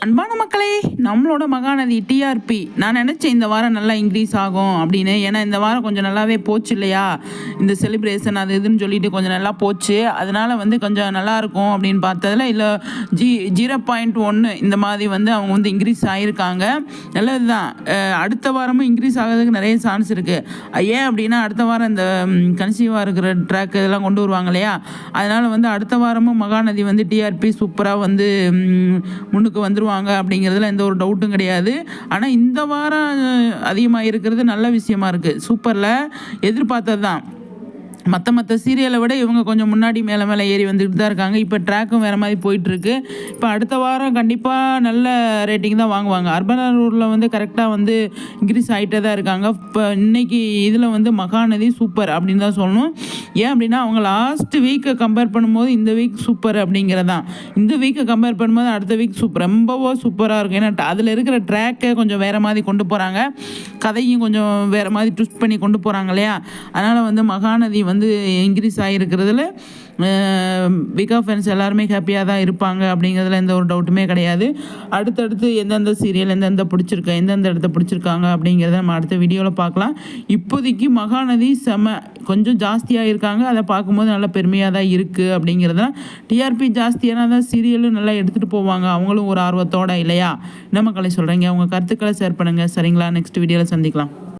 அன்பான மக்களே, நம்மளோட மகாநதி டிஆர்பி நான் நினச்சேன் இந்த வாரம் நல்லா இன்க்ரீஸ் ஆகும் அப்படின்னு. ஏன்னா இந்த வாரம் கொஞ்சம் நல்லாவே போச்சு இல்லையா, இந்த செலிப்ரேஷன் அது இதுன்னு சொல்லிட்டு கொஞ்சம் நல்லா போச்சு. அதனால கொஞ்சம் நல்லாயிருக்கும் அப்படின்னு பார்த்ததில் இல்லை 0.1 இந்த மாதிரி அவங்க இன்க்ரீஸ் ஆகியிருக்காங்க. நல்லது தான். அடுத்த வாரமும் இன்க்ரீஸ் ஆகிறதுக்கு நிறைய சான்ஸ் இருக்குது. ஏன் அப்படின்னா அடுத்த வாரம் இந்த கன்சீவாக இருக்கிற ட்ராக் இதெல்லாம் கொண்டு வருவாங்க இல்லையா, அதனால் அடுத்த வாரமும் மகாநதி டிஆர்பி சூப்பராக முன்னுக்கு வந்துருவாங்க அப்படிங்கிறதுல எந்த ஒரு டவுட்டும் கிடையாது. ஆனால் இந்த வாரம் அதிகமாக இருக்கிறது நல்ல விஷயமா இருக்குது. சூப்பரில் எதிர்பார்த்தது தான். மற்ற சீரியலை விட இவங்க கொஞ்சம் முன்னாடி மேலே ஏறி வந்துக்கிட்டு தான் இருக்காங்க. இப்போ ட்ராக்கும் வேறு மாதிரி போயிட்டுருக்கு. இப்போ அடுத்த வாரம் கண்டிப்பாக நல்ல ரேட்டிங் தான் வாங்குவாங்க. அர்பனூரில் கரெக்டாக இன்க்ரீஸ் ஆகிட்டே தான் இருக்காங்க. இப்போ இன்றைக்கி இதில் மகாநதி சூப்பர் அப்படின்னு தான் சொல்லணும். ஏன் அப்படின்னா அவங்க லாஸ்ட் வீக்கை கம்பேர் பண்ணும்போது இந்த வீக் சூப்பர் அப்படிங்கிறதான். இந்த வீக்கை கம்பேர் பண்ணும்போது அடுத்த வீக் ரொம்பவோ சூப்பராக இருக்கும். ஏன்னா அதில் இருக்கிற ட்ராக்கை கொஞ்சம் வேறு மாதிரி கொண்டு போகிறாங்க, கதையும் கொஞ்சம் வேறு மாதிரி ட்விஸ்ட் பண்ணி கொண்டு போகிறாங்க இல்லையா. அதனால் மகாநதி இன்க்ரீஸ் ஆகிருக்கிறதுல பிகா ஃபேன்ஸ் எல்லாருமே ஹாப்பியாக தான் இருப்பாங்க அப்படிங்கிறதுல எந்த ஒரு டவுட்டுமே கிடையாது. அடுத்தடுத்து எந்தெந்த சீரியல் எந்தெந்த இடத்த பிடிச்சிருக்காங்க அப்படிங்கிறத நம்ம அடுத்த வீடியோவில் பார்க்கலாம். இப்போதைக்கு மகாநதி கொஞ்சம் ஜாஸ்தியாக இருக்காங்க. அதை பார்க்கும்போது நல்லா பெருமையாக தான் இருக்குது அப்படிங்கிறதான். டிஆர்பி ஜாஸ்தியான தான் சீரியலும் நல்லா எடுத்துகிட்டு போவாங்க, அவங்களும் ஒரு ஆர்வத்தோடு இல்லையா. நம்ம கலை சொல்கிறீங்க, உங்கள் கருத்துக்களை ஷேர் பண்ணுங்கள். சரிங்களா, நெக்ஸ்ட் வீடியோவில் சந்திக்கலாம்.